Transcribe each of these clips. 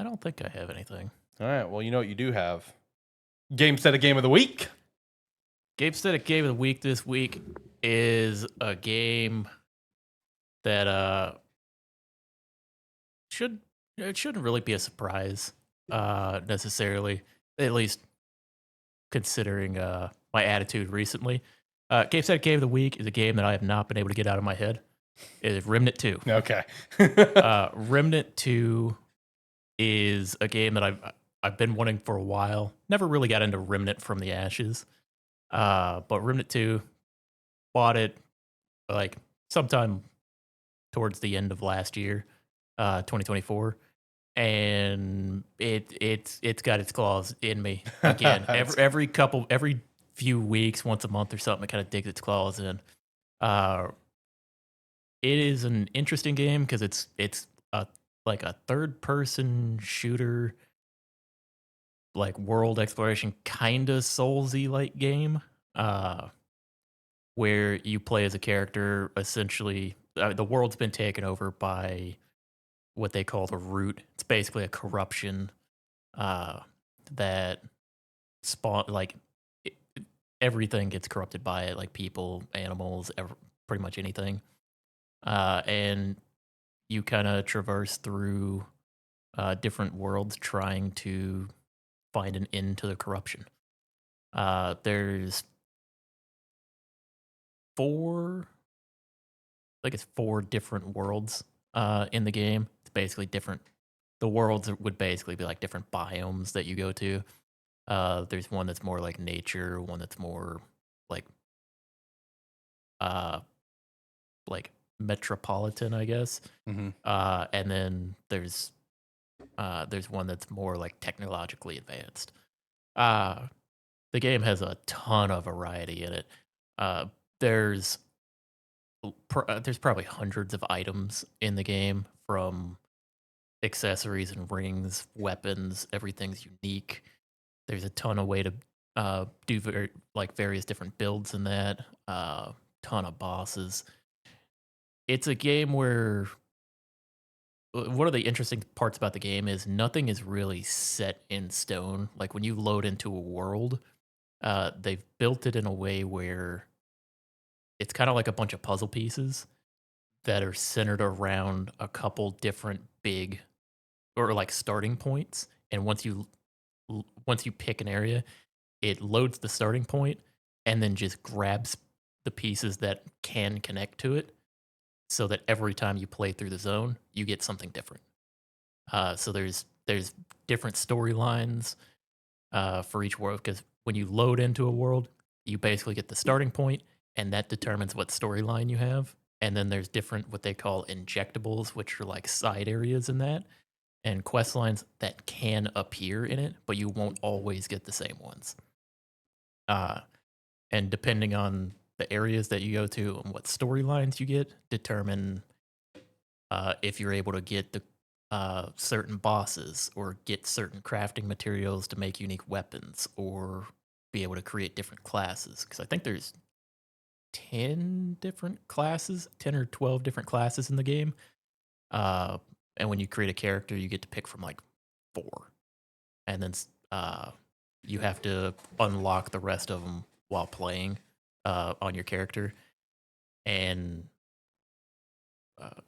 I don't think I have anything. All right. Well, you know what you do have? Gamestetic Game of the Week. Gamestetic Game of the Week this week is a game that should it shouldn't really be a surprise necessarily, at least considering my attitude recently. Gamestetic Game of the Week is a game that I have not been able to get out of my head. It is Remnant 2. Okay. Remnant 2 is a game that I've been wanting for a while. Never really got into Remnant from the Ashes. But Remnant 2, bought it like sometime towards the end of last year, 2024, and it's got its claws in me again. Every few weeks, once a month or something, it kind of digs its claws in. Uh, it is an interesting game because it's like a third person shooter, like world exploration kind of Soulsy like game. Uh, where you play as a character. Essentially, the world's been taken over by what they call the Root. It's basically a corruption uh, that spawn like it, everything gets corrupted by it, like people, animals, pretty much anything. And you kind of traverse through different worlds trying to find an end to the corruption. There's four like it's four different worlds in the game. It's basically different. The worlds would basically be like different biomes that you go to. There's one that's more like nature, one that's more like uh like metropolitan, I guess. hmm And then there's one that's more like technologically advanced. Uh the game has a ton of variety in it. Uh there's there's probably hundreds of items in the game, from accessories and rings, weapons. Everything's unique. There's a ton of way to do like various different builds in that. Ton of bosses. It's a game where one of the interesting parts about the game is nothing is really set in stone. Like when you load into a world, they've built it in a way where it's kind of like a bunch of puzzle pieces that are centered around a couple different big or like starting points. And once you pick an area, it loads the starting point and then just grabs the pieces that can connect to it, so that every time you play through the zone, you get something different. So there's different storylines for each world, because when you load into a world, you basically get the starting point, and that determines what storyline you have. And then there's different what they call injectables, which are like side areas in that, and quest lines that can appear in it, but you won't always get the same ones. Uh, and depending on the areas that you go to and what storylines you get, determine if you're able to get the certain bosses or get certain crafting materials to make unique weapons, or be able to create different classes. Because I think there's 10 different classes, 10 or 12 different classes in the game. Uh, and when you create a character, you get to pick from like four. And then you have to unlock the rest of them while playing on your character. And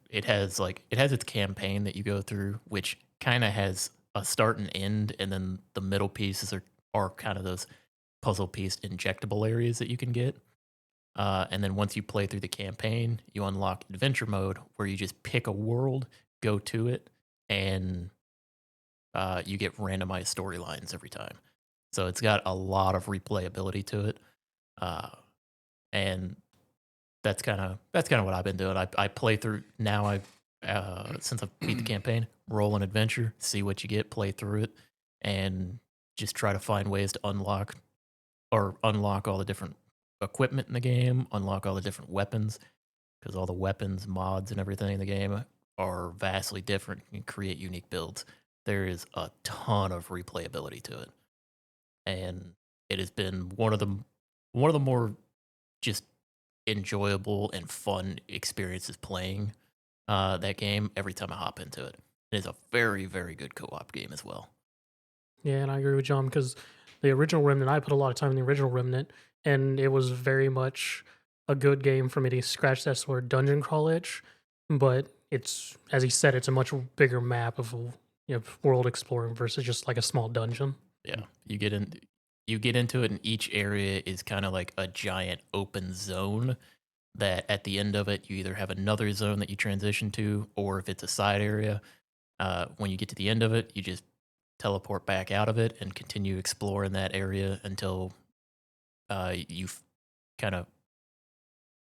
it has its campaign that you go through, which kind of has a start and end, and then the middle pieces are kind of those puzzle piece injectable areas that you can get. And then once you play through the campaign, you unlock adventure mode, where you just pick a world, go to it, and you get randomized storylines every time. So it's got a lot of replayability to it, uh, and that's kind of what I've been doing. I play through now. I since I've beat the campaign, roll an adventure, see what you get, play through it, and just try to find ways to unlock all the different equipment in the game, unlock all the different weapons, because all the weapons, mods, and everything in the game are vastly different and create unique builds. There is a ton of replayability to it, and it has been one of the more just enjoyable and fun experiences playing that game every time I hop into it. It is a very, very good co-op game as well. Yeah, and I agree with John because the original Remnant, I put a lot of time in the original Remnant, and it was very much a good game for me to scratch that sort of dungeon crawl itch. But it's, as he said, it's a much bigger map of world exploring versus just like a small dungeon. Yeah, you get into it, and each area is kind of like a giant open zone. That at the end of it, you either have another zone that you transition to, or if it's a side area, when you get to the end of it, you just teleport back out of it and continue exploring that area until you kind of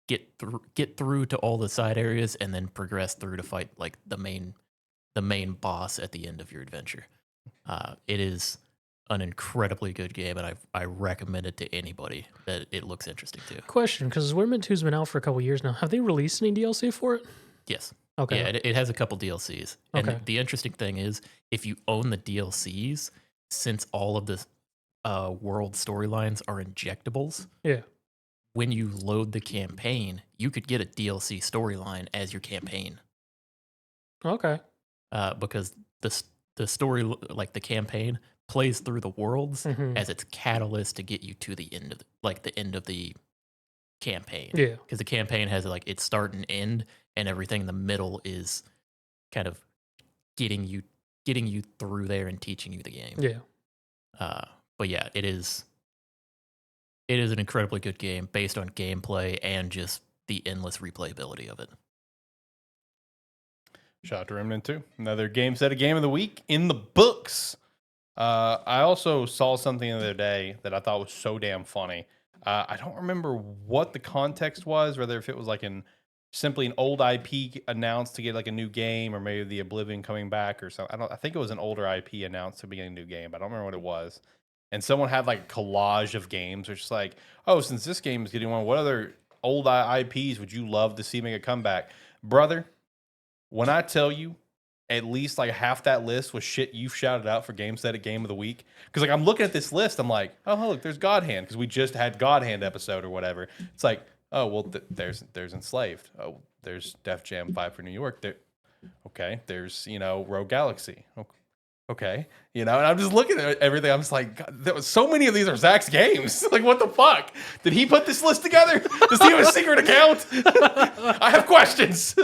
get through to all the side areas, and then progress through to fight like the main boss at the end of your adventure. It is an incredibly good game, and I recommend it to anybody that it looks interesting to. Question, because Remnant 2's been out for a couple years now. Have they released any DLC for it? Yes. Okay. Yeah, it has a couple DLCs. And Okay. the interesting thing is, if you own the DLCs, since all of the world storylines are injectables, Yeah. when you load the campaign, you could get a DLC storyline as your campaign. Okay. Because the story, like the campaign, plays through the worlds Hmm. as its catalyst to get you to the end of the end of the campaign. Yeah. Because the campaign has like its start and end, and everything in the middle is kind of getting you through there and teaching you the game. Yeah. But yeah, it is an incredibly good game based on gameplay and just the endless replayability of it. Shout out to Remnant 2. Another Gamestetic game of the week in the books. I also saw something the other day that I thought was so damn funny. I don't remember what the context was, whether if it was like simply an old IP announced to get like a new game, or maybe the Oblivion coming back or something. I think it was an older IP announced to be a new game, but I don't remember what it was. And someone had like a collage of games, which is like, oh, since this game is getting one, what other old IPs would you love to see make a comeback, brother? When I tell you, at least like half that list was shit you've shouted out for Gamestetic Game of the Week. Because like I'm looking at this list, I'm like, oh look, there's God Hand, because we just had God Hand episode or whatever. It's like, oh well, there's Enslaved. Oh, there's Def Jam 5 for New York. Okay, there's Rogue Galaxy. Okay, and I'm just looking at everything. I'm just like, God, there was so many of these are Zach's games. Like, what the fuck? Did he put this list together? Does he have a secret account? I have questions.